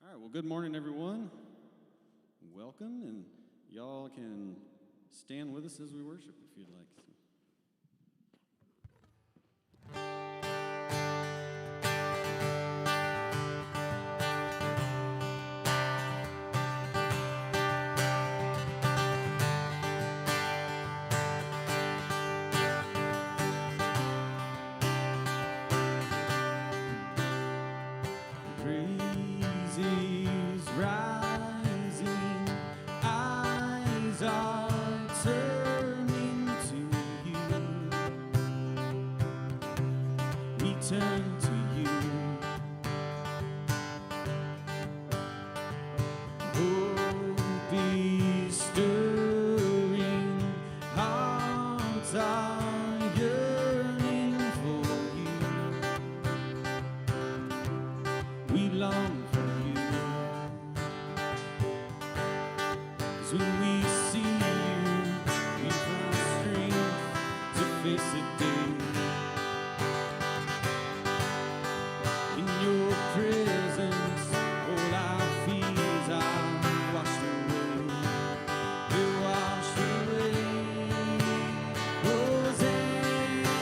All right, well, good morning, everyone. Welcome, and y'all can stand with us as we worship if you'd like. Praises rising, eyes are turning to you. We turn to you. Hope is stirring, hearts are yearning for you. We long for you. 'Cause when we see you, we find strength to face the day. In your presence, all our fears are washed away. They're washed away. Hosanna,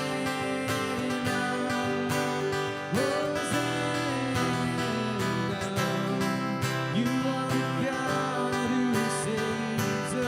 Hosanna. You are the God who saves us.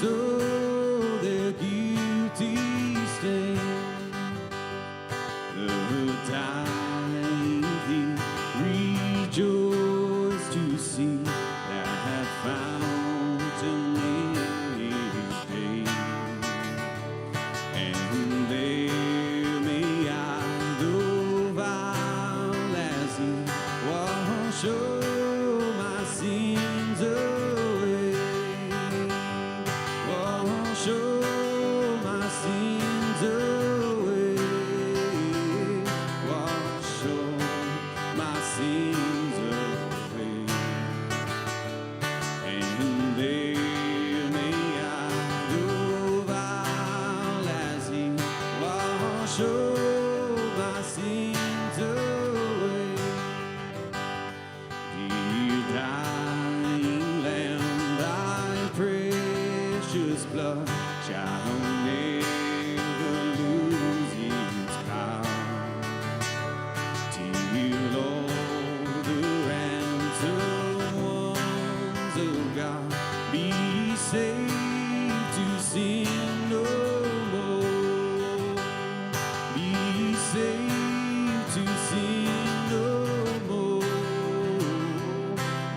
so their guilty stain. The dying thief rejoiced to see that fountain in his pain. And there may I, though vile as he, wash all my sins away. Wash all my sins away. Wash all my sins away. And there may I, though vile as he, wash all my sins away. Dear dying Lamb, thy precious blood shall never lose its power, till all the ransomed ones of God be saved to sin no more. Be saved to sin no more.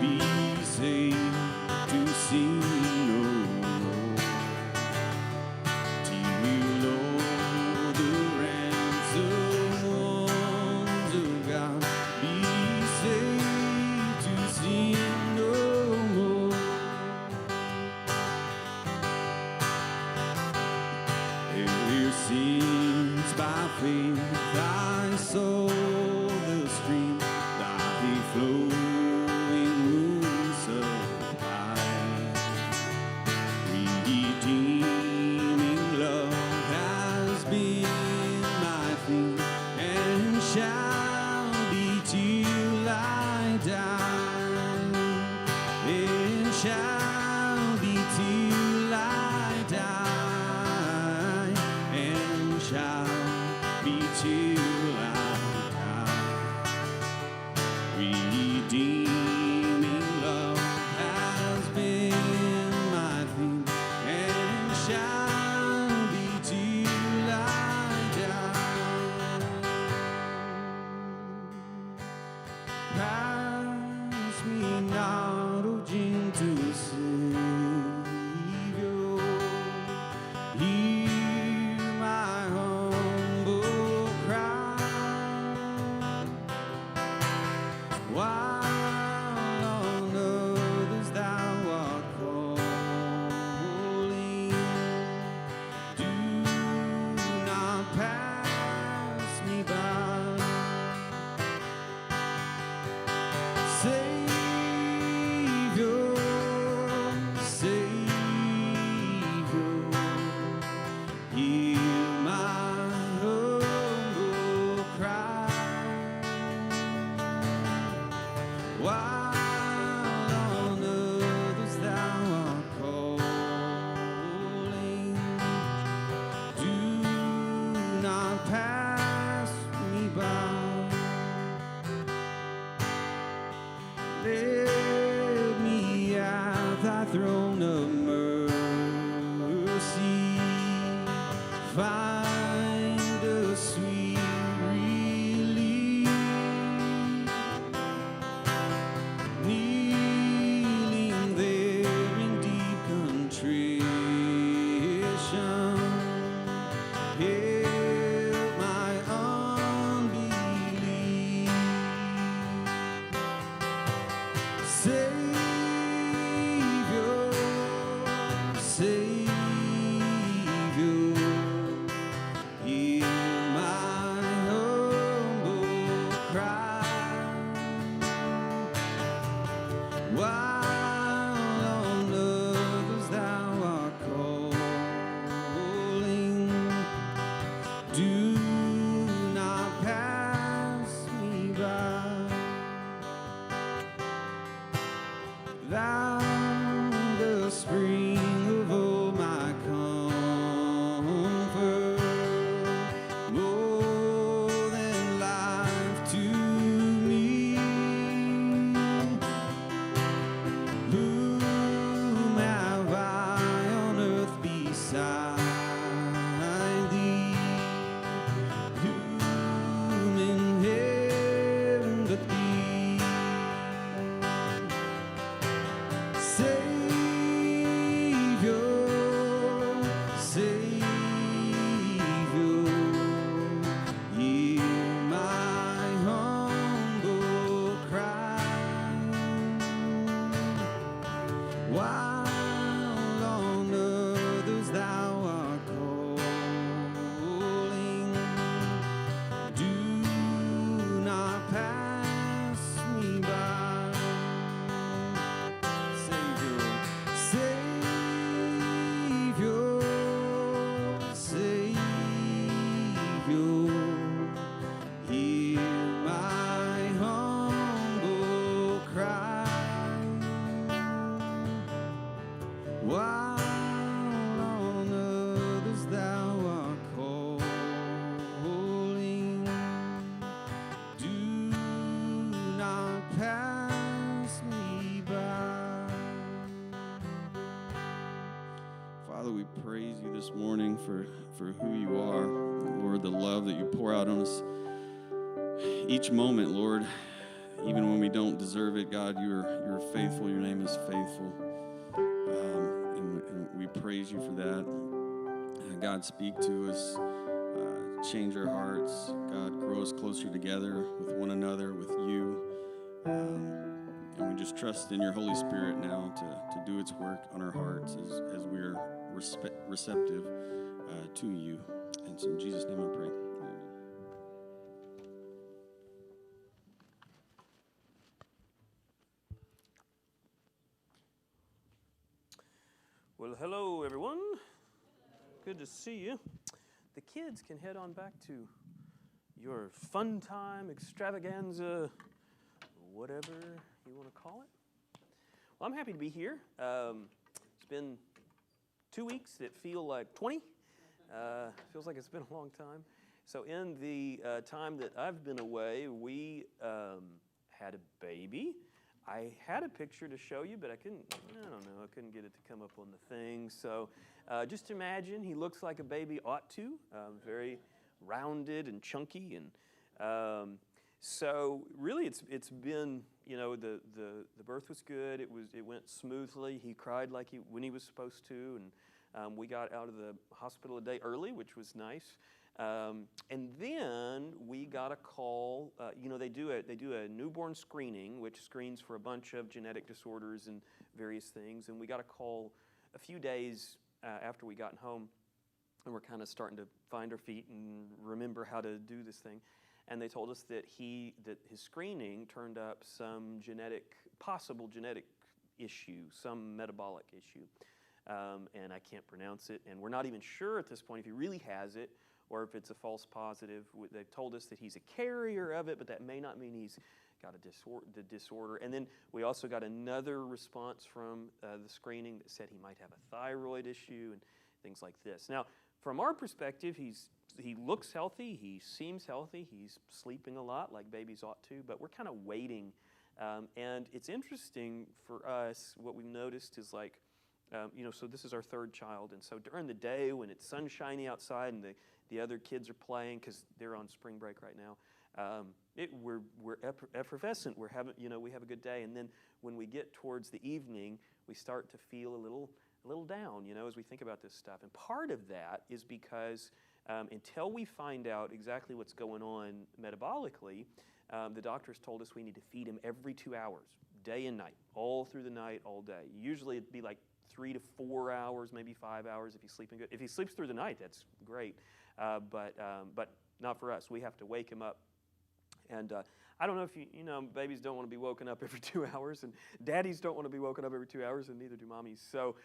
Be saved to sin no more. Till all the ransomed ones of God be saved to sin no more. Their sins by faith I saw the stream, thy flowing wounds supply. Redeeming love has been my theme, and shall be till I die. It shall be till I die, and shall be till I Father, we praise you this morning for who you are. Lord, the love that you pour out on us each moment, Lord. Even when we don't deserve it, God, you're faithful. Your name is faithful. And we praise you for that. God, speak to us. Change our hearts. God, grow us closer together with one another, with you. And we just trust in your Holy Spirit now to do its work on our hearts as we are receptive to you. And so in Jesus' name I pray. Amen. Well, hello, everyone. Good to see you. The kids can head on back to your fun time, extravaganza, whatever you want to call it. Well, I'm happy to be here. It's been 2 weeks that feel like 20. Feels like it's been a long time. So in the time that I've been away, we had a baby. I had a picture to show you, but I couldn't get it to come up on the thing. So just imagine he looks like a baby ought to, very rounded and chunky. And so really it's been, the birth was good. It went smoothly. He cried like when he was supposed to. And we got out of the hospital a day early, which was nice. And then we got a call. They do a newborn screening, which screens for a bunch of genetic disorders and various things. And we got a call a few days after we got home, and we're kind of starting to find our feet and remember how to do this thing. And they told us that his screening turned up some possible genetic issue, some metabolic issue. And I can't pronounce it. And we're not even sure at this point if he really has it or if it's a false positive. They've told us that he's a carrier of it, but that may not mean he's got the disorder. And then we also got another response from the screening that said he might have a thyroid issue and things like this. Now, from our perspective, he looks healthy, he seems healthy, he's sleeping a lot like babies ought to, but we're kind of waiting. And it's interesting for us, what we've noticed is so this is our third child, and so during the day when it's sunshiny outside and the other kids are playing because they're on spring break right now, we're effervescent. We have a good day, and then when we get towards the evening, we start to feel a little down, as we think about this stuff. And part of that is because until we find out exactly what's going on metabolically, the doctors told us we need to feed him every 2 hours, day and night, all through the night, all day. Usually it'd be like 3 to 4 hours, maybe 5 hours if he's sleeping good. If he sleeps through the night, that's great, but not for us. We have to wake him up. And I don't know if babies don't want to be woken up every 2 hours, and daddies don't want to be woken up every 2 hours, and neither do mommies. So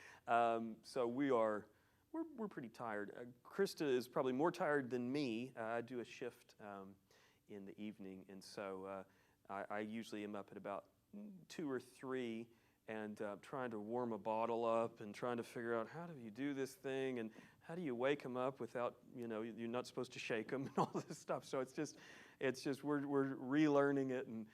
we're pretty tired. Krista is probably more tired than me. I do a shift in the evening, and so I usually am up at about 2 or 3. And trying to warm a bottle up and trying to figure out how do you do this thing and how do you wake them up without, you're not supposed to shake them and all this stuff. So it's just we're relearning it. And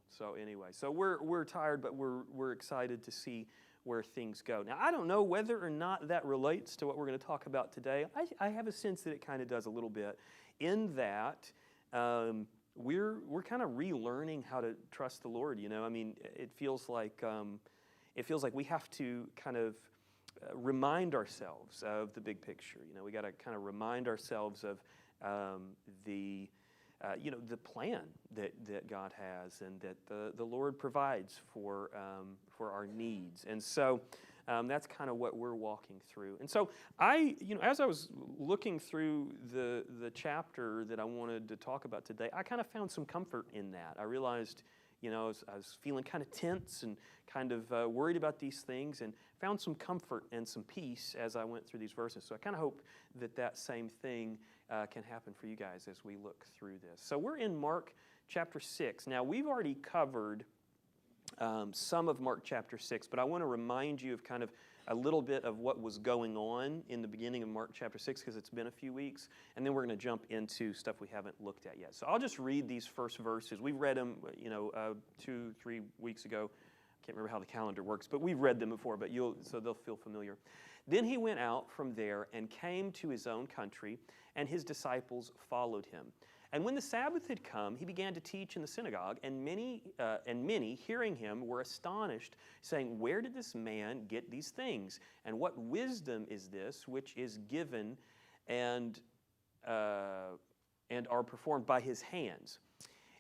so anyway, so we're tired, but we're excited to see where things go. Now, I don't know whether or not that relates to what we're going to talk about today. I have a sense that it kind of does a little bit in that we're kind of relearning how to trust the Lord. It feels like we have to kind of remind ourselves of the big picture. We got to kind of remind ourselves of the plan that God has and that the Lord provides for our needs. And so that's kind of what we're walking through. And so as I was looking through the chapter that I wanted to talk about today, I kind of found some comfort in that. I realized, I was feeling kind of tense and kind of worried about these things, and found some comfort and some peace as I went through these verses. So I kind of hope that same thing can happen for you guys as we look through this. So we're in Mark chapter 6. Now, we've already covered some of Mark chapter 6, but I want to remind you of kind of a little bit of what was going on in the beginning of Mark chapter 6 because it's been a few weeks, and then we're going to jump into stuff we haven't looked at yet. So I'll just read these first verses. We've read them, 2-3 weeks ago. I can't remember how the calendar works, but we've read them before, so they'll feel familiar. Then he went out from there and came to his own country, and his disciples followed him. And when the Sabbath had come, he began to teach in the synagogue, and many, hearing him, were astonished, saying, "Where did this man get these things? And what wisdom is this which is given and are performed by his hands?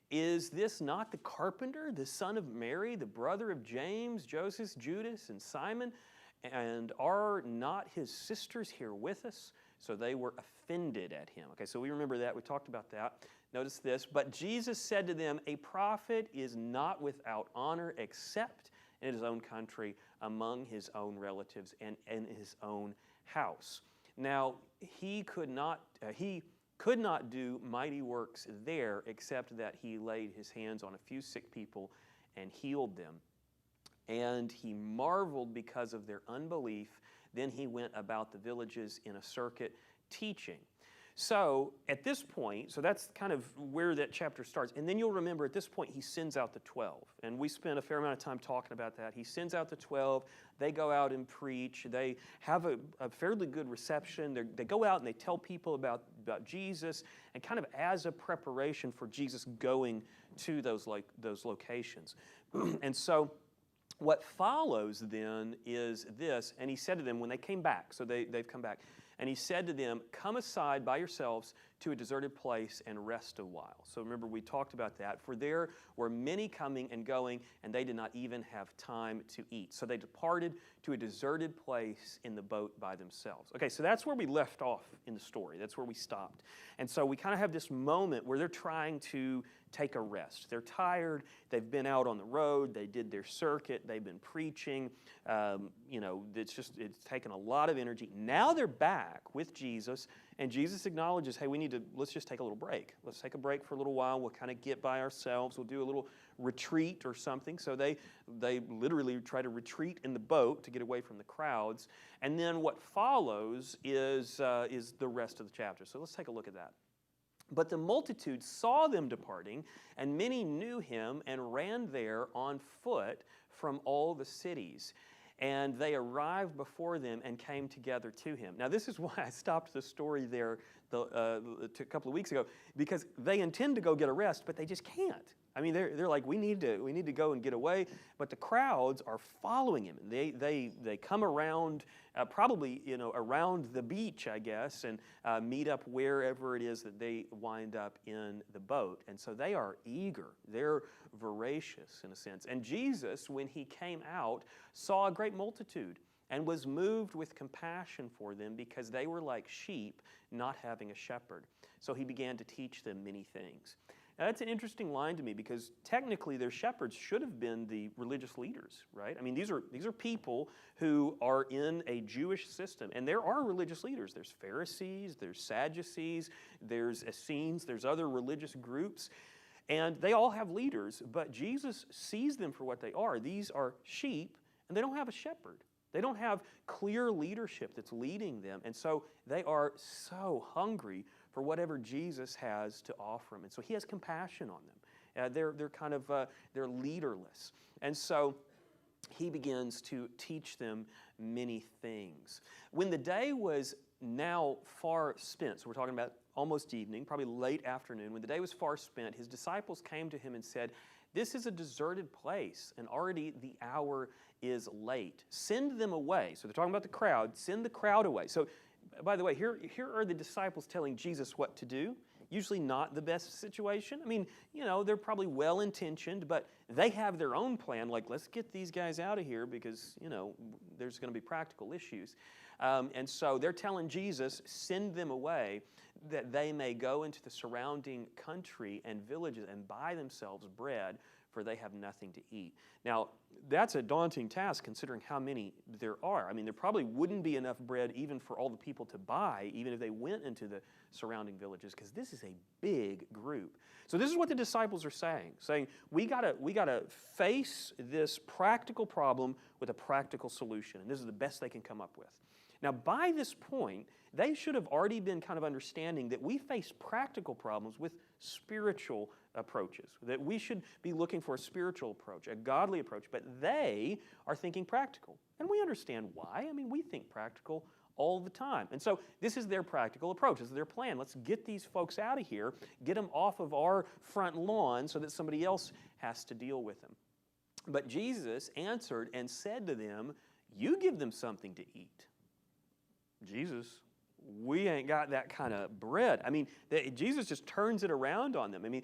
Is this not the carpenter, the son of Mary, the brother of James, Joseph, Judas, and Simon? And are not his sisters here with us?" So they were offended at him. Okay, so we remember that. We talked about that. Notice this. "But Jesus said to them, a prophet is not without honor except in his own country, among his own relatives, and in his own house." Now, he could not do mighty works there except that he laid his hands on a few sick people and healed them. And he marveled because of their unbelief. Then he went about the villages in a circuit teaching. So at this point, so that's kind of where that chapter starts. And then you'll remember at this point he sends out the 12. And we spent a fair amount of time talking about that. He sends out the 12. They go out and preach. They have a fairly good reception. They go out and they tell people about Jesus, and kind of as a preparation for Jesus going to those locations. And so what follows then is this, and he said to them when they came back, so they've come back, and he said to them, "Come aside by yourselves to a deserted place and rest a while." So remember, we talked about that. "For there were many coming and going, and they did not even have time to eat. So they departed to a deserted place in the boat by themselves." Okay, so that's where we left off in the story. That's where we stopped. And so we kind of have this moment where they're trying to take a rest. They're tired. They've been out on the road. They did their circuit. They've been preaching. It's taken a lot of energy. Now they're back with Jesus, and Jesus acknowledges, hey, let's just take a little break. Let's take a break for a little while. We'll kind of get by ourselves. We'll do a little retreat or something. So they literally try to retreat in the boat to get away from the crowds. And then what follows is the rest of the chapter. So let's take a look at that. "But the multitude saw them departing, and many knew him and ran there on foot from all the cities. And they arrived before them and came together to him." Now, this is why I stopped the story there a couple of weeks ago, because they intend to go get a rest, but they just can't. I mean, they're like, we need to go and get away, but the crowds are following him. They come around, probably around the beach, I guess, and meet up wherever it is that they wind up in the boat. And so they are eager. They're voracious in a sense. And Jesus, when he came out, saw a great multitude and was moved with compassion for them because they were like sheep not having a shepherd. So he began to teach them many things. Now, that's an interesting line to me because technically their shepherds should have been the religious leaders, right? I mean, these are people who are in a Jewish system, and there are religious leaders. There's Pharisees, there's Sadducees, there's Essenes, there's other religious groups, and they all have leaders, but Jesus sees them for what they are. These are sheep, and they don't have a shepherd. They don't have clear leadership that's leading them, and so they are so hungry for whatever Jesus has to offer them. And so he has compassion on them. They're leaderless. And so he begins to teach them many things. When the day was now far spent, so we're talking about almost evening, probably late afternoon, when the day was far spent, his disciples came to him and said, "This is a deserted place, and already the hour is late. Send them away." So they're talking about the crowd. Send the crowd away. So, by the way, here are the disciples telling Jesus what to do. Usually not the best situation. I mean, they're probably well-intentioned, but they have their own plan, like, let's get these guys out of here because, there's going to be practical issues. And so they're telling Jesus, send them away that they may go into the surrounding country and villages and buy themselves bread, for they have nothing to eat. Now, that's a daunting task considering how many there are. I mean, there probably wouldn't be enough bread even for all the people to buy, even if they went into the surrounding villages, because this is a big group. So this is what the disciples are saying, we gotta face this practical problem with a practical solution, and this is the best they can come up with. Now, by this point, they should have already been kind of understanding that we face practical problems with spiritual approaches, that we should be looking for a spiritual approach, a godly approach, but they are thinking practical. And we understand why. I mean, we think practical all the time. And so this is their practical approach. This is their plan. Let's get these folks out of here, get them off of our front lawn so that somebody else has to deal with them. But Jesus answered and said to them, "You give them something to eat." Jesus, we ain't got that kind of bread. I mean, Jesus just turns it around on them. I mean,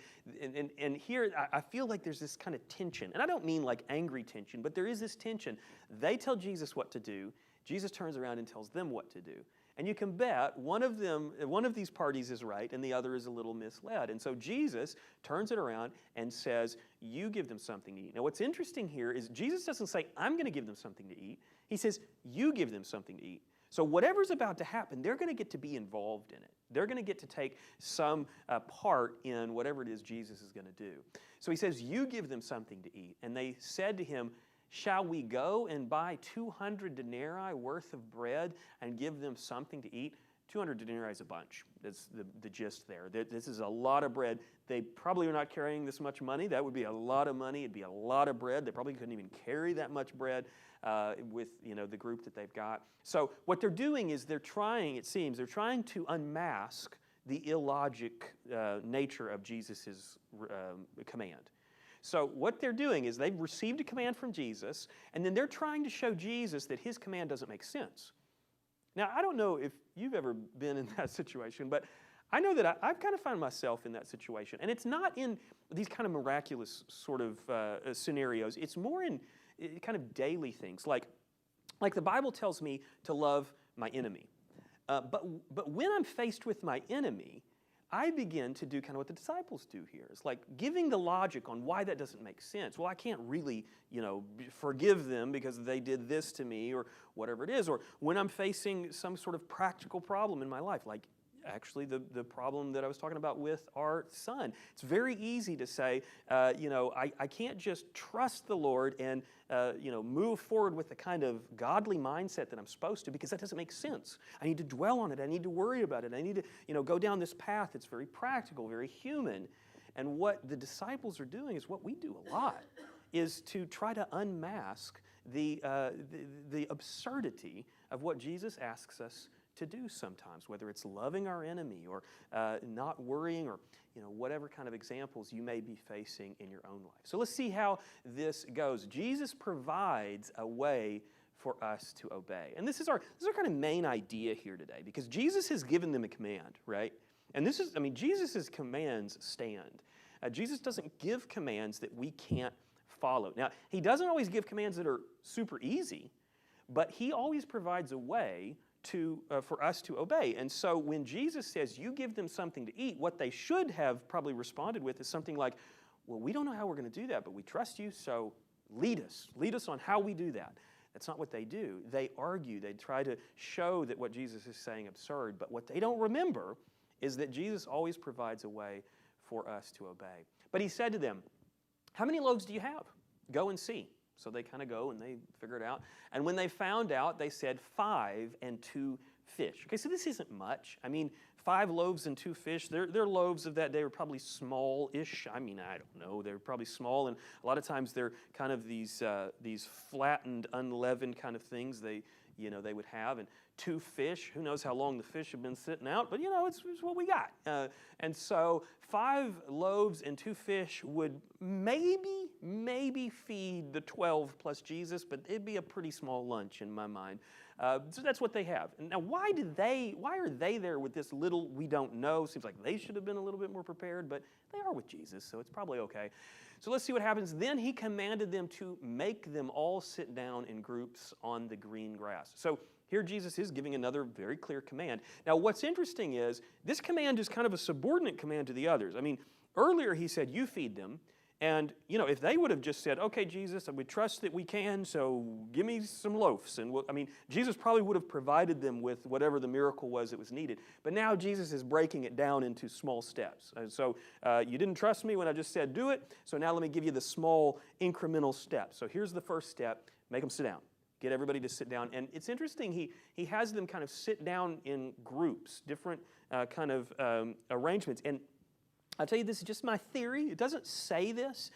and here I feel like there's this kind of tension. And I don't mean like angry tension, but there is this tension. They tell Jesus what to do. Jesus turns around and tells them what to do. And you can bet one of these parties is right and the other is a little misled. And so Jesus turns it around and says, "You give them something to eat." Now what's interesting here is Jesus doesn't say, "I'm going to give them something to eat." He says, "You give them something to eat." So whatever's about to happen, they're going to get to be involved in it. They're going to get to take some part in whatever it is Jesus is going to do. So he says, "You give them something to eat." And they said to him, "Shall we go and buy 200 denarii worth of bread and give them something to eat?" 200 denarii is a bunch. That's the gist there. This is a lot of bread. They probably are not carrying this much money. That would be a lot of money. It'd be a lot of bread. They probably couldn't even carry that much bread with the group that they've got. So what they're doing is they're trying to unmask the illogic nature of Jesus' command. So what they're doing is they've received a command from Jesus, and then they're trying to show Jesus that his command doesn't make sense. Now, I don't know if you've ever been in that situation, but I know that I've kind of found myself in that situation. And it's not in these kind of miraculous sort of scenarios. It's more in kind of daily things. Like the Bible tells me to love my enemy. But when I'm faced with my enemy, I begin to do kind of what the disciples do here. It's like giving the logic on why that doesn't make sense. Well, I can't really, forgive them because they did this to me or whatever it is. Or when I'm facing some sort of practical problem in my life, like actually the problem that I was talking about with our son. It's very easy to say, I can't just trust the Lord and, move forward with the kind of godly mindset that I'm supposed to, because that doesn't make sense. I need to dwell on it. I need to worry about it. I need to, go down this path that's very practical, very human. And what the disciples are doing is what we do a lot, is to try to unmask the absurdity of what Jesus asks us to do sometimes, whether it's loving our enemy or not worrying or whatever kind of examples you may be facing in your own life. So let's see how this goes. Jesus provides a way for us to obey. And this is our kind of main idea here today, because Jesus has given them a command, right? And Jesus' commands stand. Jesus doesn't give commands that we can't follow. Now, he doesn't always give commands that are super easy, but he always provides a way for us to obey. And so when Jesus says, "You give them something to eat," what they should have probably responded with is something like, "Well, we don't know how we're going to do that, but we trust you, so lead us. Lead us on how we do that." That's not what they do. They argue. They try to show that what Jesus is saying is absurd. But what they don't remember is that Jesus always provides a way for us to obey. But he said to them, "How many loaves do you have? Go and see." So they kind of go and they figure it out. And when they found out, they said 5 and 2 fish. Okay, so this isn't much. I mean, 5 loaves and 2 fish, their loaves of that day were probably small-ish. I mean, I don't know. They're probably small, and a lot of times they're kind of these flattened, unleavened kind of things they would have. And 2 fish, who knows how long the fish have been sitting out, but it's what we got. And so 5 loaves and 2 fish would maybe feed the 12 plus Jesus, but it'd be a pretty small lunch in my mind. So that's what they have. And now why are they there with this little we don't know? Seems like they should have been a little bit more prepared, but they are with Jesus, so it's probably okay. So let's see what happens. Then he commanded them to make them all sit down in groups on the green grass. So here Jesus is giving another very clear command. Now what's interesting is this command is kind of a subordinate command to the others. I mean, earlier he said, "You feed them." And, if they would have just said, "Okay, Jesus, we trust that we can, so give me some loaves." And Jesus probably would have provided them with whatever the miracle was that was needed. But now Jesus is breaking it down into small steps. And so you didn't trust me when I just said do it, so now let me give you the small incremental steps. So here's the first step: make them sit down. get everybody to sit down. And it's interesting, he has them kind of sit down in groups, different kind of arrangements. And I'll tell you, this is just my theory. It doesn't say this.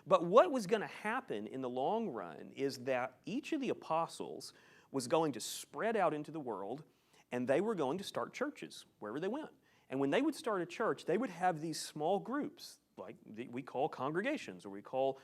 But what was going to happen in the long run is that each of the apostles was going to spread out into the world, and they were going to start churches wherever they went. And when they would start a church, they would have these small groups, like we call congregations, or we call,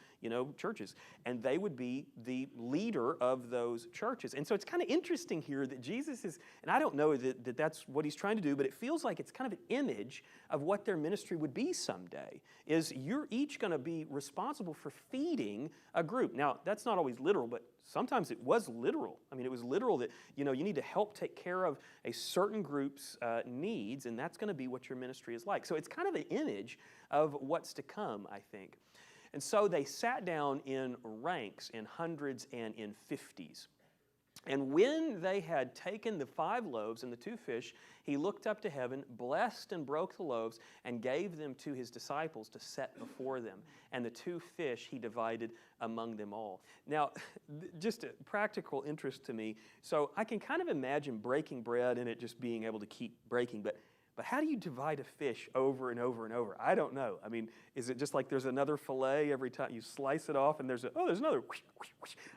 churches. And they would be the leader of those churches. And so it's kind of interesting here that Jesus is, and I don't know that that's what he's trying to do, but it feels like it's kind of an image of what their ministry would be someday, is you're each going to be responsible for feeding a group. Now, that's not always literal, but sometimes it was literal. I mean, it was literal that, you need to help take care of a certain group's needs, and that's going to be what your ministry is like. So it's kind of an image of what's to come, I think. And so they sat down in ranks, in hundreds and in 50s. And when they had taken the 5 loaves and the 2 fish, he looked up to heaven, blessed and broke the loaves, and gave them to his disciples to set before them. And the 2 fish he divided among them all. Now, just a practical interest to me. So I can kind of imagine breaking bread and it just being able to keep breaking, but how do you divide a fish over and over and over? I don't know. I mean, is it just like there's another fillet every time you slice it off and there's another?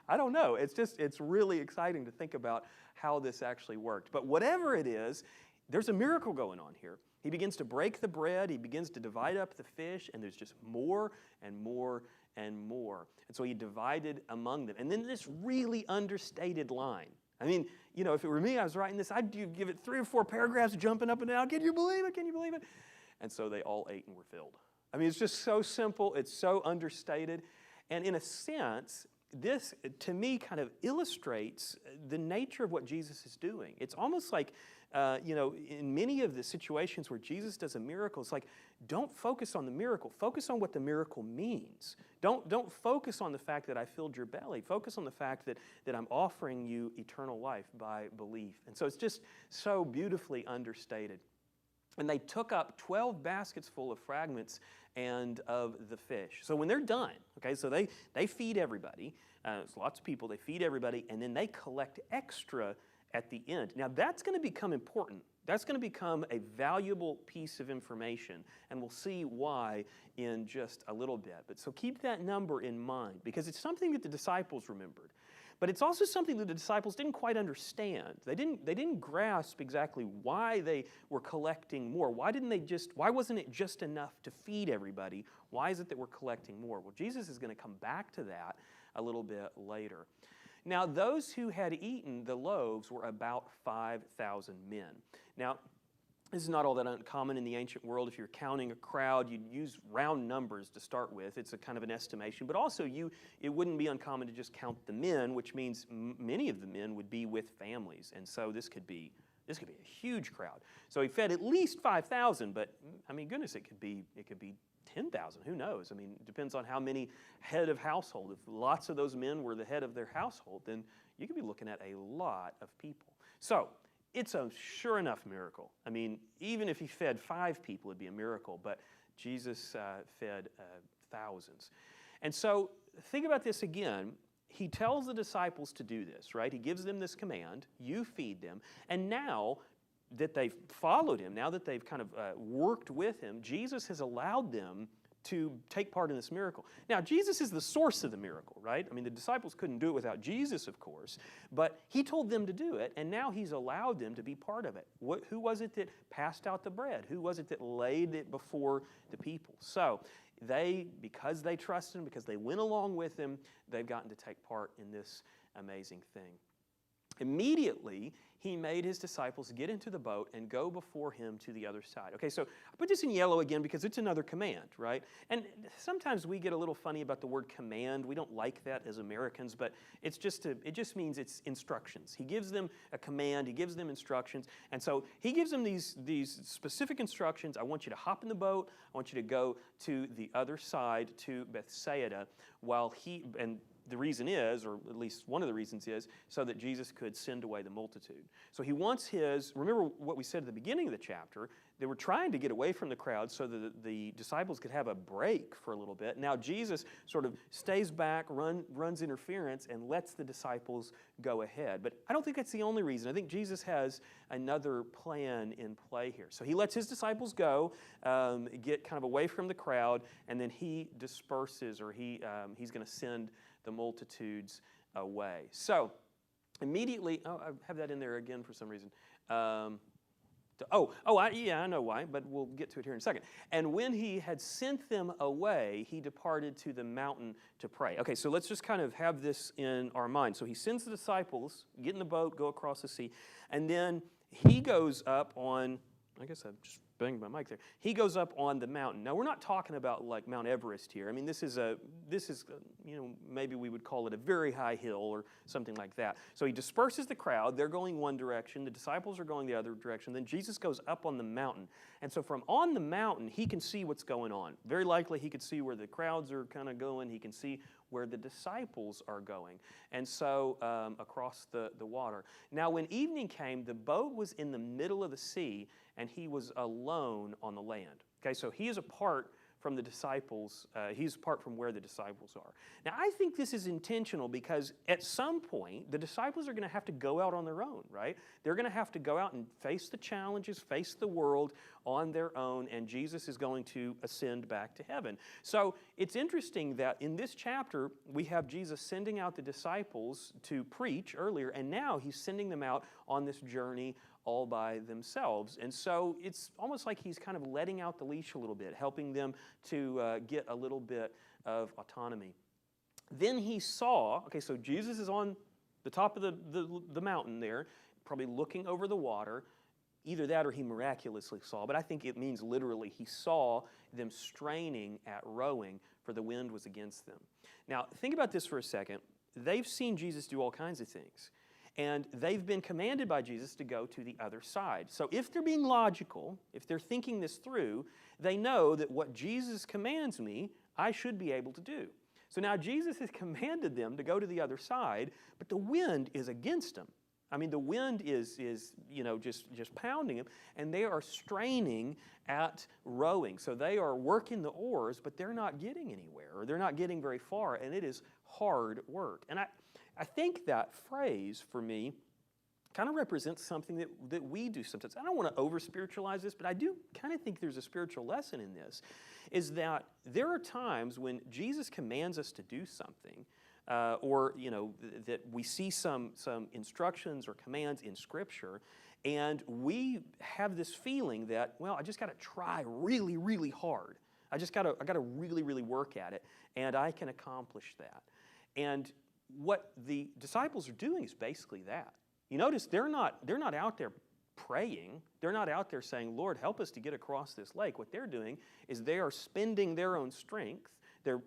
I don't know. It's really exciting to think about how this actually worked. But whatever it is, there's a miracle going on here. He begins to break the bread, he begins to divide up the fish, and there's just more and more and more. And so he divided among them. And then this really understated line. I mean, if it were me, I was writing this, I'd give it 3 or 4 paragraphs jumping up and down. Can you believe it? Can you believe it? And so they all ate and were filled. I mean, it's just so simple. It's so understated. And in a sense, this, to me, kind of illustrates the nature of what Jesus is doing. It's almost like, in many of the situations where Jesus does a miracle, it's like, don't focus on the miracle. Focus on what the miracle means. Don't focus on the fact that I filled your belly. Focus on the fact that I'm offering you eternal life by belief. And so it's just so beautifully understated. And they took up 12 baskets full of fragments and of the fish. So when they're done, okay, so they feed everybody. There's lots of people. They feed everybody, and then they collect extra at the end. Now, that's going to become important. That's going to become a valuable piece of information, and we'll see why in just a little bit. But so keep that number in mind, because it's something that the disciples remembered. But it's also something that the disciples didn't quite understand. They didn't grasp exactly why they were collecting more. Why wasn't it just enough to feed everybody? Why is it that we're collecting more? Well, Jesus is going to come back to that a little bit later. Now, those who had eaten the loaves were about 5,000 men. Now, this is not all that uncommon in the ancient world. If you're counting a crowd, you'd use round numbers to start with. It's a kind of an estimation. But also, it wouldn't be uncommon to just count the men, which means many of the men would be with families. And so this could be a huge crowd. So he fed at least 5,000, but I mean, goodness, it could be 10,000. Who knows? I mean, it depends on how many head of household. If lots of those men were the head of their household, then you could be looking at a lot of people. So it's a sure enough miracle. I mean, even if he fed 5 people, it'd be a miracle, but Jesus fed thousands. And so think about this again. He tells the disciples to do this, right? He gives them this command, you feed them, and now that they've followed him, now that they've kind of worked with him, Jesus has allowed them to take part in this miracle. Now, Jesus is the source of the miracle, right? I mean, the disciples couldn't do it without Jesus, of course, but he told them to do it, and now he's allowed them to be part of it. Who was it that passed out the bread? Who was it that laid it before the people? So, because they trusted him, because they went along with him, they've gotten to take part in this amazing thing. Immediately, he made his disciples get into the boat and go before him to the other side. Okay, so I put this in yellow again because it's another command, right? And sometimes we get a little funny about the word command. We don't like that as Americans, but it just means it's instructions. He gives them a command, he gives them instructions, and so he gives them these specific instructions. I want you to hop in the boat, I want you to go to the other side, to Bethsaida, the reason is, or at least one of the reasons is, so that Jesus could send away the multitude. So he wants remember what we said at the beginning of the chapter, they were trying to get away from the crowd so that the disciples could have a break for a little bit. Now Jesus sort of stays back, runs interference, and lets the disciples go ahead. But I don't think that's the only reason. I think Jesus has another plan in play here. So he lets his disciples go, get kind of away from the crowd, and then he disperses, or he's going to send the multitudes away. So immediately, I have that in there again for some reason. I know why, but we'll get to it here in a second. And when he had sent them away, he departed to the mountain to pray. Okay, so let's just kind of have this in our mind. So he sends the disciples, get in the boat, go across the sea, and then he goes up on, I guess I just banged my mic there. He goes up on the mountain. Now, we're not talking about like Mount Everest here. I mean, this is maybe we would call it a very high hill or something like that. So he disperses the crowd. They're going one direction. The disciples are going the other direction. Then Jesus goes up on the mountain. And so from on the mountain, he can see what's going on. Very likely he could see where the crowds are kind of going. He can see where the disciples are going. And so across the water. Now, when evening came, the boat was in the middle of the sea, and he was alone on the land. Okay, so he is apart from the disciples. He's apart from where the disciples are. Now, I think this is intentional because at some point, the disciples are going to have to go out on their own, right? They're going to have to go out and face the challenges, face the world on their own, and Jesus is going to ascend back to heaven. So it's interesting that in this chapter, we have Jesus sending out the disciples to preach earlier, and now he's sending them out on this journey all by themselves. And so it's almost like he's kind of letting out the leash a little bit, helping them to get a little bit of autonomy. Then he saw, okay, so Jesus is on the top of the mountain there, probably looking over the water. Either that or he miraculously saw, but I think it means literally he saw them straining at rowing, for the wind was against them. Now, think about this for a second. They've seen Jesus do all kinds of things. And they've been commanded by Jesus to go to the other side. So if they're being logical, if they're thinking this through, they know that what Jesus commands me, I should be able to do. So now Jesus has commanded them to go to the other side, but the wind is against them. I mean, the wind is just pounding them, and they are straining at rowing. So they are working the oars, but they're not getting anywhere, or they're not getting very far, and it is hard work. And I think that phrase, for me, kind of represents something that we do sometimes. I don't want to over-spiritualize this, but I do kind of think there's a spiritual lesson in this, is that there are times when Jesus commands us to do something, or that we see some instructions or commands in Scripture, and we have this feeling that, well, I just got to try really, really hard. I got to really, really work at it, and I can accomplish that. And what the disciples are doing is basically that. You notice they're not out there praying. They're not out there saying, Lord, help us to get across this lake. What they're doing is they are spending their own strength. They're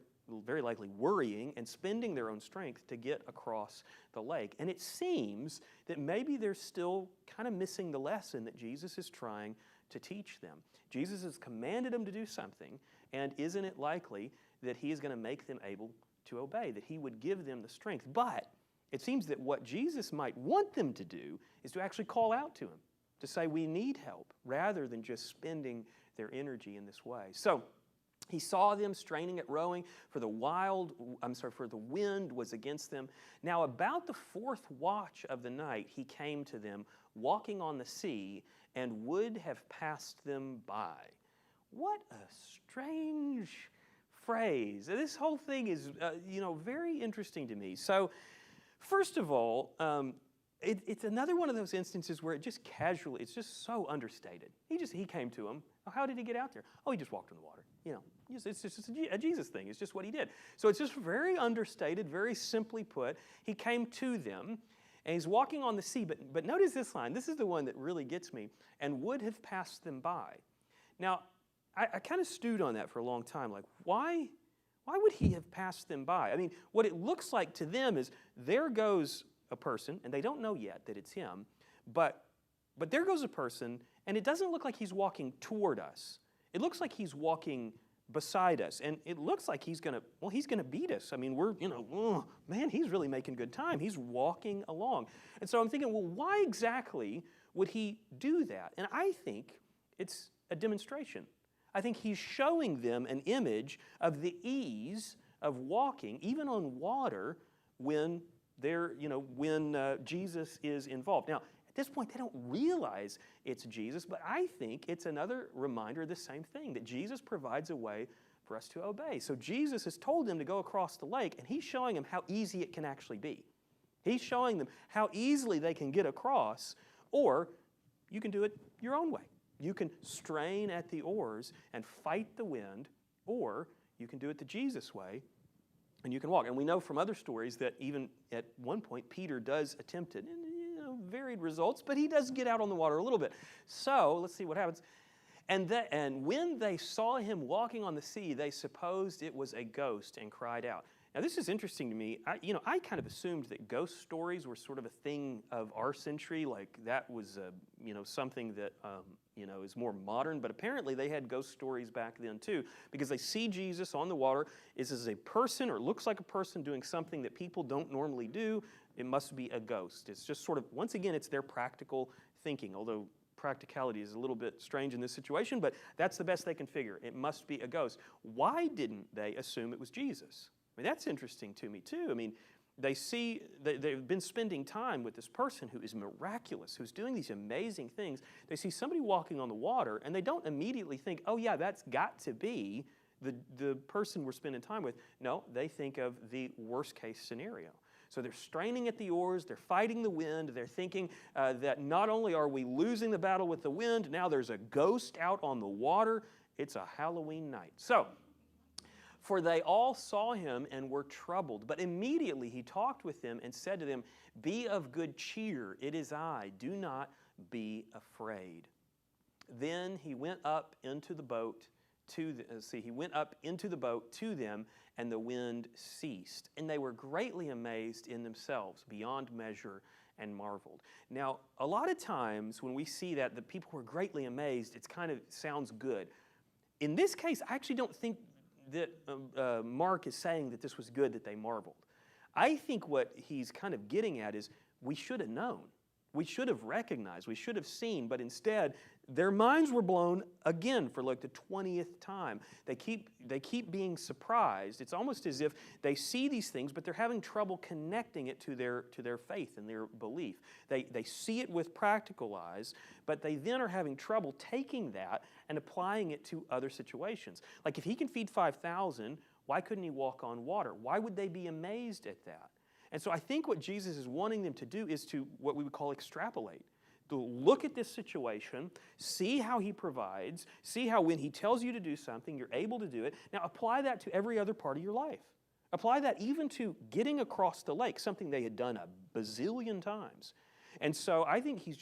very likely worrying and spending their own strength to get across the lake. And it seems that maybe they're still kind of missing the lesson that Jesus is trying to teach them. Jesus has commanded them to do something, and isn't it likely that he is going to make them able to obey, that he would give them the strength? But it seems that what Jesus might want them to do is to actually call out to him, to say we need help, rather than just spending their energy in this way. So he saw them straining at rowing, for the wind was against them. Now about the fourth watch of the night he came to them, walking on the sea, and would have passed them by. What a strange phrase. This whole thing is, very interesting to me. So, first of all, it's another one of those instances where it just casually, it's just so understated. He came to him. How did he get out there? Oh, he just walked in the water. It's just a Jesus thing. It's just what he did. So it's just very understated, very simply put. He came to them, and he's walking on the sea. But notice this line. This is the one that really gets me. And would have passed them by. Now, I kind of stewed on that for a long time. Like, why would he have passed them by? I mean, what it looks like to them is there goes a person, and they don't know yet that it's him, but there goes a person, and it doesn't look like he's walking toward us. It looks like he's walking beside us. And it looks like he's going to beat us. I mean, oh, man, he's really making good time. He's walking along. And so I'm thinking, well, why exactly would he do that? And I think it's a demonstration. I think he's showing them an image of the ease of walking, even on water, when Jesus is involved. Now, at this point, they don't realize it's Jesus, but I think it's another reminder of the same thing, that Jesus provides a way for us to obey. So Jesus has told them to go across the lake, and he's showing them how easy it can actually be. He's showing them how easily they can get across, or you can do it your own way. You can strain at the oars and fight the wind, or you can do it the Jesus way, and you can walk. And we know from other stories that even at one point, Peter does attempt it, and varied results, but he does get out on the water a little bit. So let's see what happens. And when they saw him walking on the sea, they supposed it was a ghost and cried out. Now, this is interesting to me. I kind of assumed that ghost stories were sort of a thing of our century, like that was, something that, is more modern. But apparently they had ghost stories back then too, because they see Jesus on the water. This is a person, or looks like a person doing something that people don't normally do. It must be a ghost. It's just sort of, once again, it's their practical thinking, although practicality is a little bit strange in this situation, but that's the best they can figure. It must be a ghost. Why didn't they assume it was Jesus? I mean, that's interesting to me too. I mean, they've been spending time with this person who is miraculous, who's doing these amazing things. They see somebody walking on the water, and they don't immediately think, oh yeah, that's got to be the person we're spending time with. No, they think of the worst case scenario. So they're straining at the oars, they're fighting the wind, they're thinking that not only are we losing the battle with the wind, now there's a ghost out on the water. It's a Halloween night. So, for they all saw him and were troubled. But immediately he talked with them and said to them, be of good cheer, it is I, do not be afraid. Then he went up into the boat to them, and the wind ceased. And they were greatly amazed in themselves, beyond measure, and marveled. Now, a lot of times when we see that, the people were greatly amazed, it kind of sounds good. In this case, I actually don't think that Mark is saying that this was good that they marveled. I think what he's kind of getting at is we should have known. We should have recognized. We should have seen. But instead, their minds were blown again for like the 20th time. They keep being surprised. It's almost as if they see these things, but they're having trouble connecting it to their faith and their belief. They see it with practical eyes, but they then are having trouble taking that and applying it to other situations. Like if he can feed 5,000, why couldn't he walk on water? Why would they be amazed at that? And so I think what Jesus is wanting them to do is to what we would call extrapolate. To look at this situation, see how he provides, see how when he tells you to do something, you're able to do it. Now apply that to every other part of your life. Apply that even to getting across the lake, something they had done a bazillion times. And so I think he's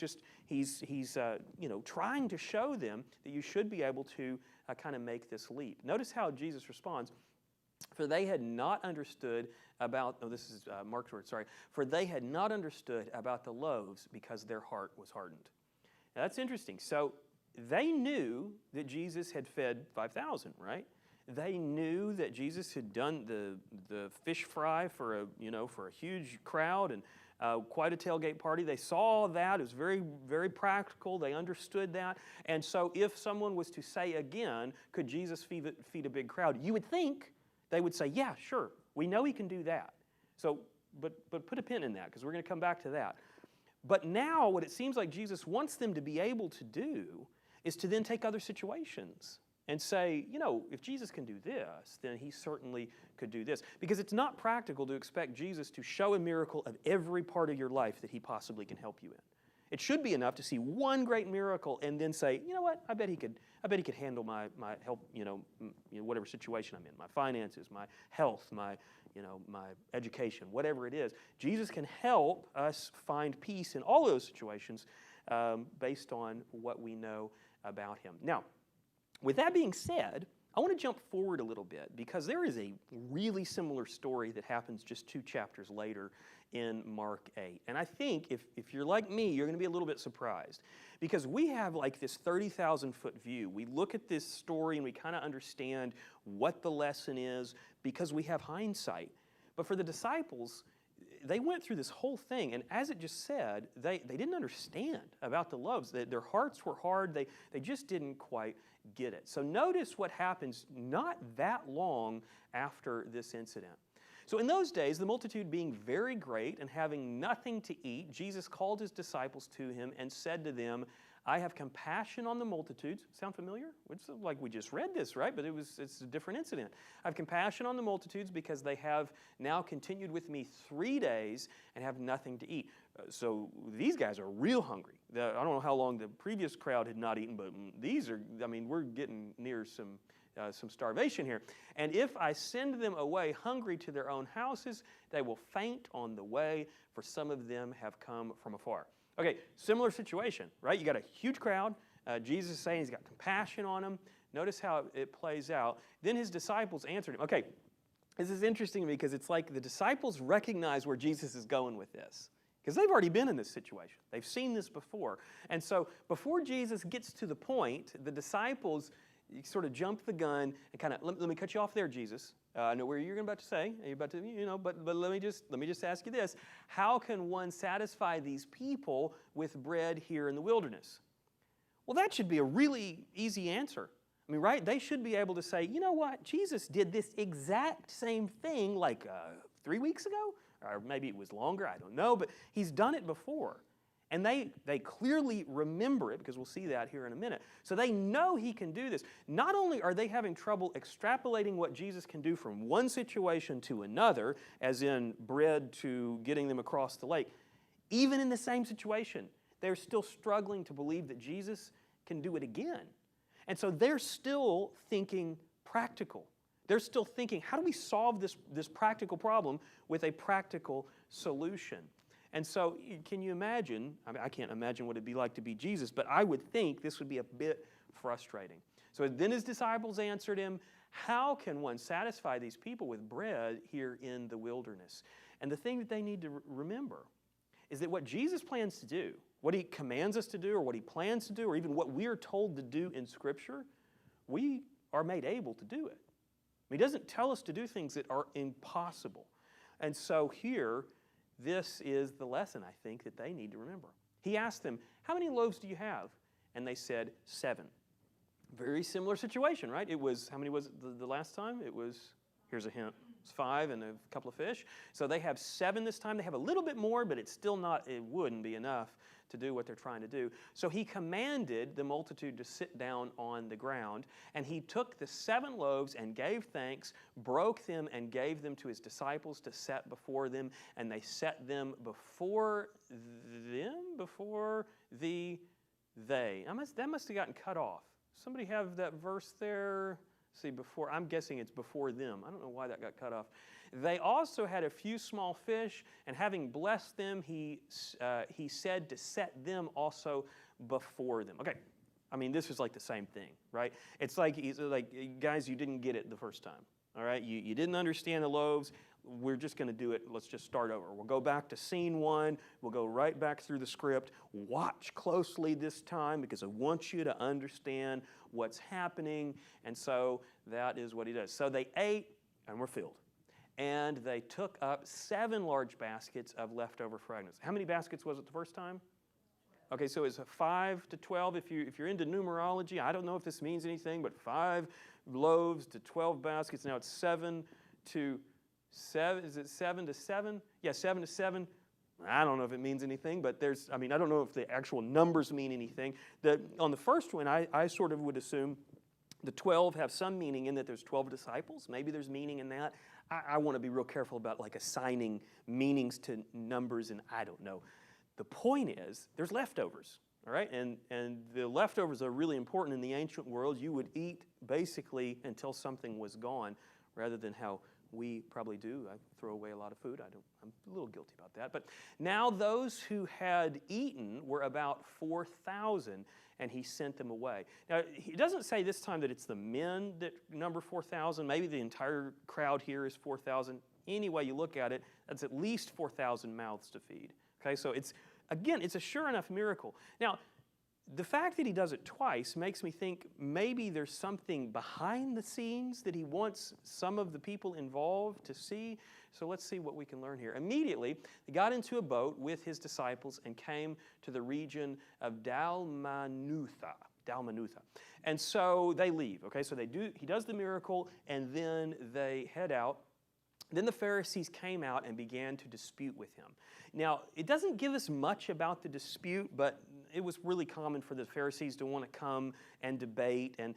trying to show them that you should be able to kind of make this leap. Notice how Jesus responds. For they had not understood about, Mark's word, sorry. For they had not understood about the loaves because their heart was hardened. Now that's interesting. So they knew that Jesus had fed 5,000, right? They knew that Jesus had done the fish fry for a huge crowd and quite a tailgate party. They saw that. It was very, very practical. They understood that. And so if someone was to say again, could Jesus feed a big crowd? You would think they would say, yeah, sure. We know he can do that. So, but put a pin in that because we're going to come back to that. But now what it seems like Jesus wants them to be able to do is to then take other situations and say, if Jesus can do this, then he certainly could do this. Because it's not practical to expect Jesus to show a miracle of every part of your life that he possibly can help you in. It should be enough to see one great miracle and then say, you know what, I bet he could handle my help, whatever situation I'm in, my finances, my health, my education, whatever it is. Jesus can help us find peace in all those situations based on what we know about him. Now, with that being said, I want to jump forward a little bit because there is a really similar story that happens just 2 chapters later in Mark 8. And I think if you're like me, you're going to be a little bit surprised because we have like this 30,000-foot view. We look at this story and we kind of understand what the lesson is because we have hindsight. But for the disciples, they went through this whole thing, and as it just said, they didn't understand about the loaves. Their hearts were hard. They just didn't quite get it. So notice what happens not that long after this incident. So in those days, the multitude being very great and having nothing to eat, Jesus called his disciples to him and said to them, I have compassion on the multitudes. Sound familiar? It's like we just read this, right? But it's a different incident. I have compassion on the multitudes because they have now continued with me 3 days and have nothing to eat. So these guys are real hungry. I don't know how long the previous crowd had not eaten, but these are, I mean, we're getting near some starvation here. And if I send them away hungry to their own houses, they will faint on the way, for some of them have come from afar. Okay, similar situation, right? You got a huge crowd. Jesus is saying he's got compassion on them. Notice how it plays out. Then his disciples answered him. Okay, this is interesting to me because it's like the disciples recognize where Jesus is going with this because they've already been in this situation. They've seen this before. And so before Jesus gets to the point, the disciples sort of jump the gun and kind of, let me cut you off there, Jesus. I know where you're about to say. You're about to, but let me just ask you this. How can one satisfy these people with bread here in the wilderness? Well, that should be a really easy answer. I mean, right? They should be able to say, you know what? Jesus did this exact same thing like 3 weeks ago, or maybe it was longer. I don't know, but he's done it before. And they clearly remember it, because we'll see that here in a minute. So they know he can do this. Not only are they having trouble extrapolating what Jesus can do from one situation to another, as in bread to getting them across the lake, even in the same situation, they're still struggling to believe that Jesus can do it again. And so they're still thinking practical. They're still thinking, how do we solve this practical problem with a practical solution? And so can you imagine, I can't imagine what it'd be like to be Jesus, but I would think this would be a bit frustrating. So then his disciples answered him, how can one satisfy these people with bread here in the wilderness? And the thing that they need to remember is that what Jesus plans to do, what he commands us to do, or what he plans to do, or even what we are told to do in Scripture, we are made able to do it. He doesn't tell us to do things that are impossible. And so here, this is the lesson, I think, that they need to remember. He asked them, how many loaves do you have? And they said, 7. Very similar situation, right? It was, how many was it the last time? It was, here's a hint, it's 5 and a couple of fish. So they have 7 this time. They have a little bit more, but it's still not, it wouldn't be enough to do what they're trying to do. So he commanded the multitude to sit down on the ground, and he took the 7 loaves and gave thanks, broke them and gave them to his disciples to set before them, and they set them before they. That must have gotten cut off. Somebody have that verse there? See, before, I'm guessing it's before them. I don't know why that got cut off. They also had a few small fish, and having blessed them, he said to set them also before them. Okay, I mean, this is like the same thing, right? It's like, guys, you didn't get it the first time, all right? You didn't understand the loaves. We're just going to do it. Let's just start over. We'll go back to scene 1. We'll go right back through the script. Watch closely this time because I want you to understand what's happening. And so that is what he does. So they ate and were filled. And they took up 7 large baskets of leftover fragments. How many baskets was it the first time? Okay, so it's 5 to 12. If you're into numerology, I don't know if this means anything, but 5 loaves to 12 baskets. Now it's 7 to 7. Is it 7 to 7? Yeah, 7 to 7. I don't know if it means anything, but I don't know if the actual numbers mean anything. On the first one, I sort of would assume the 12 have some meaning in that there's 12 disciples. Maybe there's meaning in that. I want to be real careful about like assigning meanings to numbers, and I don't know. The point is, there's leftovers, all right? And the leftovers are really important in the ancient world. You would eat basically until something was gone, rather than how We probably do. I throw away a lot of food. I'm a little guilty about that. But now those who had eaten were about 4,000, and he sent them away. Now, he doesn't say this time that it's the men that number 4,000. Maybe the entire crowd here is 4,000. Any way you look at it, that's at least 4,000 mouths to feed. Okay, so it's a sure enough miracle. Now, the fact that he does it twice makes me think maybe there's something behind the scenes that he wants some of the people involved to see. So let's see what we can learn here. Immediately, he got into a boat with his disciples and came to the region of Dalmanutha. And so they leave. Okay, so he does the miracle, and then they head out. Then the Pharisees came out and began to dispute with him. Now, it doesn't give us much about the dispute, but it was really common for the Pharisees to want to come and debate. And,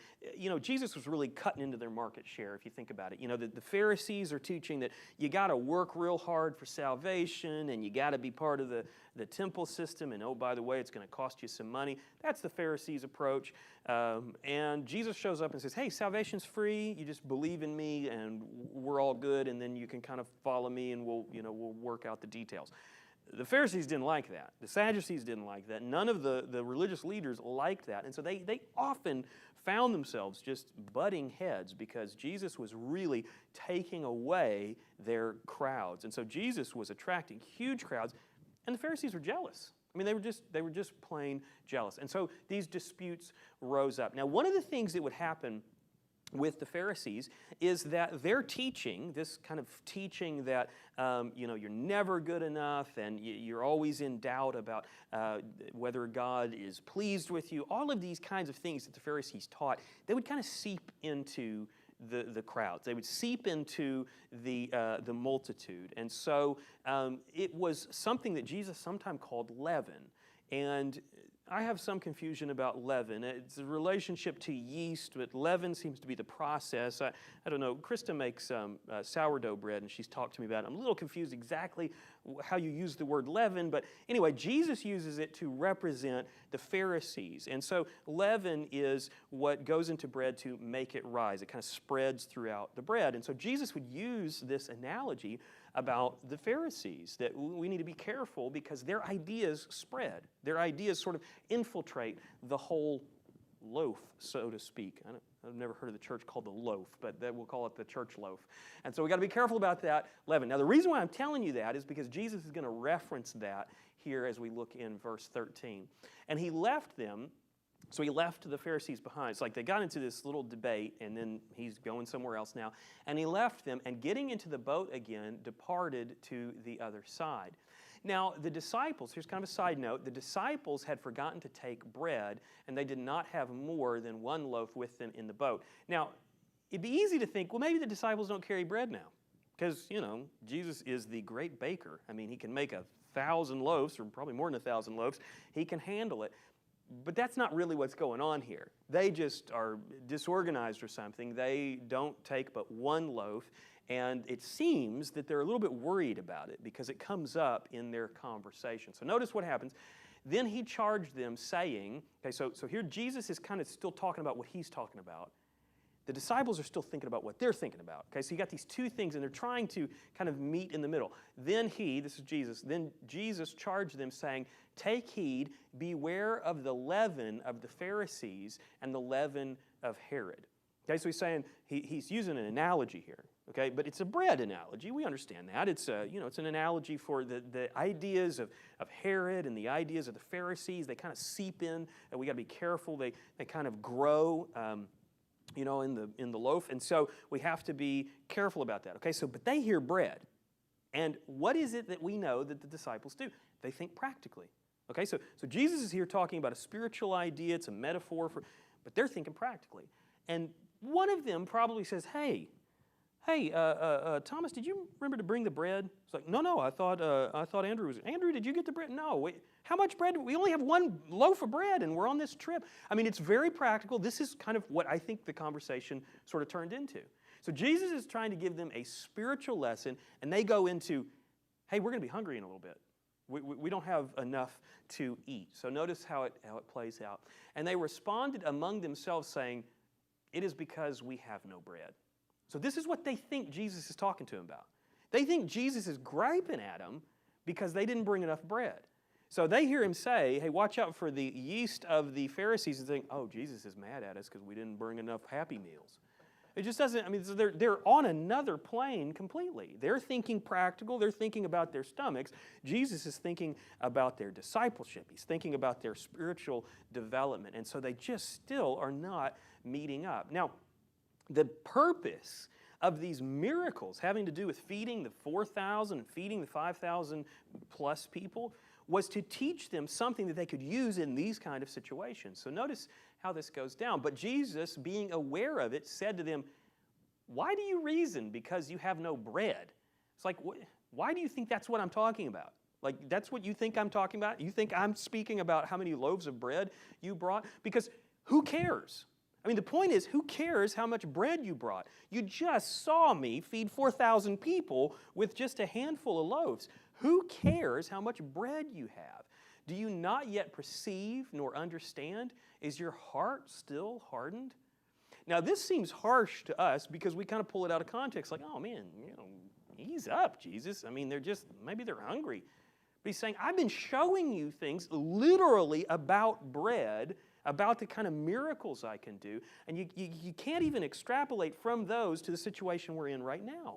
Jesus was really cutting into their market share, if you think about it. The Pharisees are teaching that you got to work real hard for salvation, and you got to be part of the temple system, and, oh, by the way, it's going to cost you some money. That's the Pharisees' approach. And Jesus shows up and says, hey, salvation's free. You just believe in me, and we're all good, and then you can kind of follow me, and we'll work out the details. The Pharisees didn't like that. The Sadducees didn't like that. None of the religious leaders liked that. And so they often found themselves just butting heads because Jesus was really taking away their crowds. And so Jesus was attracting huge crowds, and the Pharisees were jealous. I mean, they were just plain jealous. And so these disputes rose up. Now, one of the things that would happen with the Pharisees is that their teaching, this kind of teaching that you're never good enough and you're always in doubt about whether God is pleased with you, all of these kinds of things that the Pharisees taught, they would kind of seep into the crowds. They would seep into the multitude. And so it was something that Jesus sometimes called leaven. And I have some confusion about leaven. It's a relationship to yeast, but leaven seems to be the process. I don't know. Krista makes sourdough bread, and she's talked to me about it. I'm a little confused exactly how you use the word leaven, but anyway, Jesus uses it to represent the Pharisees. And so leaven is what goes into bread to make it rise. It kind of spreads throughout the bread. And so Jesus would use this analogy about the Pharisees, that we need to be careful because their ideas spread. Their ideas sort of infiltrate the whole loaf, so to speak. I've never heard of the church called the loaf, but we'll call it the church loaf. And so we've got to be careful about that leaven. Now, the reason why I'm telling you that is because Jesus is going to reference that here as we look in verse 13. And he left them. So he left the Pharisees behind. It's like they got into this little debate, and then he's going somewhere else now. And he left them, and getting into the boat again, departed to the other side. Now, the disciples, here's kind of a side note, the disciples had forgotten to take bread, and they did not have more than one loaf with them in the boat. Now, it'd be easy to think, well, maybe the disciples don't carry bread now, because, Jesus is the great baker. I mean, he can make 1,000 loaves, or probably more than 1,000 loaves. He can handle it. But that's not really what's going on here. They just are disorganized or something. They don't take but one loaf, and it seems that they're a little bit worried about it because it comes up in their conversation. So notice what happens. Then he charged them saying, okay, so here Jesus is kind of still talking about what he's talking about. The disciples are still thinking about what they're thinking about. Okay, so you got these two things, and they're trying to kind of meet in the middle. Then this is Jesus, then Jesus charged them saying, take heed, beware of the leaven of the Pharisees and the leaven of Herod. Okay, so he's saying, he's using an analogy here. Okay, but it's a bread analogy. We understand that. It's it's an analogy for the ideas of Herod and the ideas of the Pharisees. They kind of seep in, and we got to be careful. They kind of grow. In the loaf. And so we have to be careful about that. Okay, but they hear bread. And what is it that we know that the disciples do? They think practically. Okay, so Jesus is here talking about a spiritual idea. It's a metaphor but they're thinking practically. And one of them probably says, hey, Thomas, did you remember to bring the bread? It's like, no, I thought Andrew was. Andrew, did you get the bread? No. How much bread? We only have one loaf of bread, and we're on this trip. I mean, it's very practical. This is kind of what I think the conversation sort of turned into. So Jesus is trying to give them a spiritual lesson, and they go into, hey, we're going to be hungry in a little bit. We don't have enough to eat. So notice how it plays out. And they responded among themselves saying, it is because we have no bread. So this is what they think Jesus is talking to them about. They think Jesus is griping at them because they didn't bring enough bread. So they hear him say, hey, watch out for the yeast of the Pharisees, and think, oh, Jesus is mad at us because we didn't bring enough Happy Meals. It just doesn't, I mean, so they're on another plane completely. They're thinking practical. They're thinking about their stomachs. Jesus is thinking about their discipleship. He's thinking about their spiritual development. And so they just still are not meeting up. Now, the purpose of these miracles having to do with feeding the 4,000 and feeding the 5,000 plus people was to teach them something that they could use in these kind of situations. So notice how this goes down. But Jesus, being aware of it, said to them, why do you reason because you have no bread? It's like, why do you think that's what I'm talking about? Like, that's what you think I'm talking about? You think I'm speaking about how many loaves of bread you brought? Because who cares? I mean, the point is, who cares how much bread you brought? You just saw me feed 4,000 people with just a handful of loaves. Who cares how much bread you have? Do you not yet perceive nor understand? Is your heart still hardened? Now, this seems harsh to us because we kind of pull it out of context. Like, oh man, ease up, Jesus. I mean, maybe they're hungry. But he's saying, I've been showing you things literally about bread, about the kind of miracles I can do, and you can't even extrapolate from those to the situation we're in right now.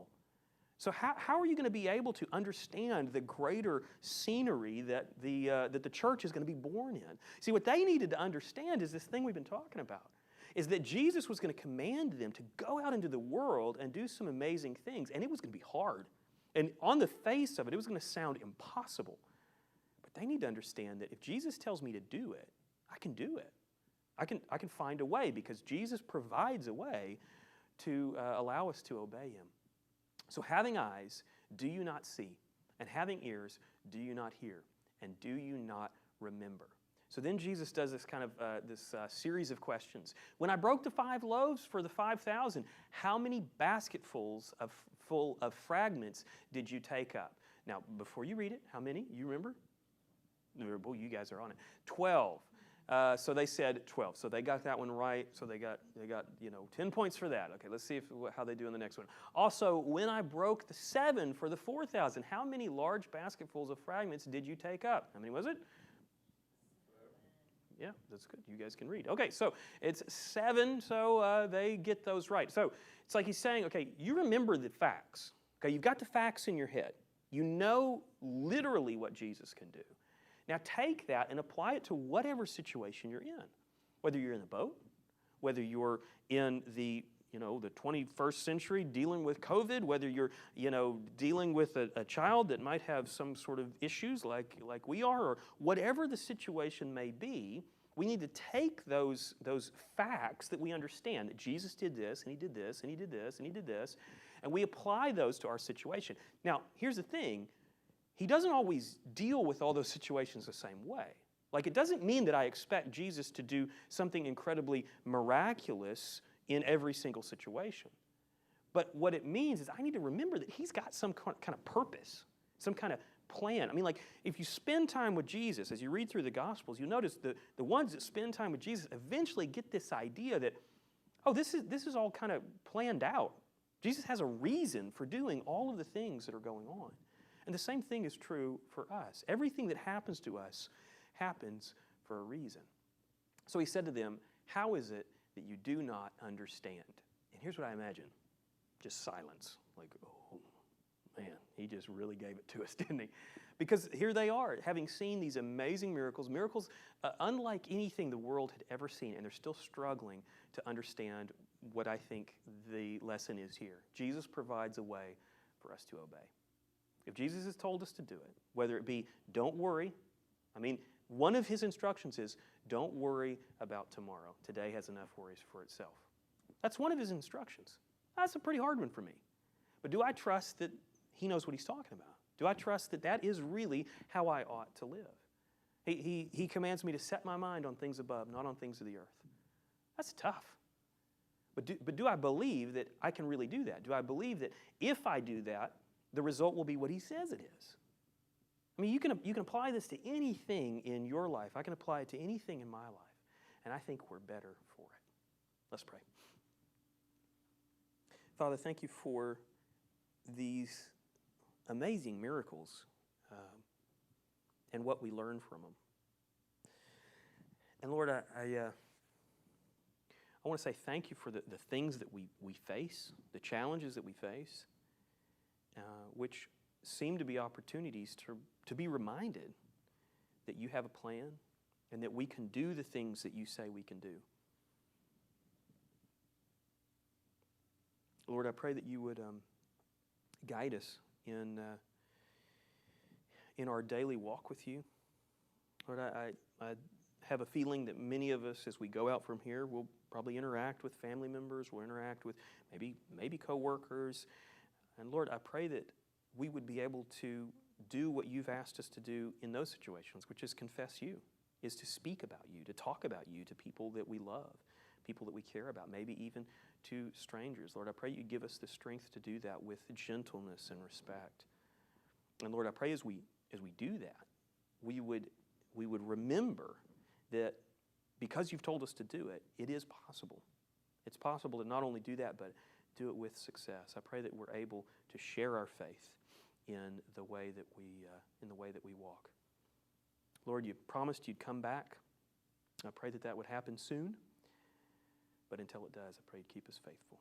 So how are you going to be able to understand the greater scenery that the church is going to be born in? See, what they needed to understand is this thing we've been talking about, is that Jesus was going to command them to go out into the world and do some amazing things, and it was going to be hard. And on the face of it, it was going to sound impossible. But they need to understand that if Jesus tells me to do it, I can do it. I can find a way because Jesus provides a way to allow us to obey him. So having eyes, do you not see? And having ears, do you not hear? And do you not remember? So then Jesus does this kind of series of questions. When I broke the 5 loaves for the 5,000, how many basketfuls full of fragments did you take up? Now, before you read it, how many? You remember? Well, you guys are on it. 12. So they said 12. So they got that one right. So they got 10 points for that. Okay, let's see how they do in the next one. Also, when I broke the 7 for the 4,000, how many large basketfuls of fragments did you take up? How many was it? Yeah, that's good. You guys can read. Okay, so it's 7, so they get those right. So it's like he's saying, okay, you remember the facts. Okay, you've got the facts in your head. You know literally what Jesus can do. Now take that and apply it to whatever situation you're in. Whether you're in the boat, whether you're in the 21st century dealing with COVID, whether you're dealing with a child that might have some sort of issues like we are, or whatever the situation may be, we need to take those facts that we understand, that Jesus did this, and he did this, and he did this, and he did this, and we apply those to our situation. Now, here's the thing. He doesn't always deal with all those situations the same way. Like, it doesn't mean that I expect Jesus to do something incredibly miraculous in every single situation. But what it means is I need to remember that he's got some kind of purpose, some kind of plan. I mean, like, if you spend time with Jesus, as you read through the Gospels, you notice the ones that spend time with Jesus eventually get this idea that, oh, this is all kind of planned out. Jesus has a reason for doing all of the things that are going on. And the same thing is true for us. Everything that happens to us happens for a reason. So he said to them, how is it that you do not understand? And here's what I imagine. Just silence. Like, oh, man, he just really gave it to us, didn't he? Because here they are, having seen these amazing miracles unlike anything the world had ever seen, and they're still struggling to understand what I think the lesson is here. Jesus provides a way for us to obey. If Jesus has told us to do it, whether it be don't worry, I mean, one of his instructions is don't worry about tomorrow. Today has enough worries for itself. That's one of his instructions. That's a pretty hard one for me. But do I trust that he knows what he's talking about? Do I trust that that is really how I ought to live? He commands me to set my mind on things above, not on things of the earth. That's tough. But do I believe that I can really do that? Do I believe that if I do that, the result will be what he says it is? I mean, you can apply this to anything in your life. I can apply it to anything in my life. And I think we're better for it. Let's pray. Father, thank you for these amazing miracles and what we learn from them. And Lord, I want to say thank you for the things that we face, the challenges that we face, which seem to be opportunities to be reminded that you have a plan and that we can do the things that you say we can do. Lord, I pray that you would guide us in our daily walk with you. Lord, I have a feeling that many of us, as we go out from here, will probably interact with family members, we'll interact with maybe coworkers. And Lord, I pray that we would be able to do what you've asked us to do in those situations, which is confess you, is to speak about you, to talk about you to people that we love, people that we care about, maybe even to strangers. Lord, I pray you give us the strength to do that with gentleness and respect. And Lord, I pray as we do that, we would remember that because you've told us to do it, it is possible. It's possible to not only do that, but do it with success. I pray that we're able to share our faith in the way that we walk. Lord, you promised you'd come back. I pray that would happen soon. But until it does, I pray you'd keep us faithful.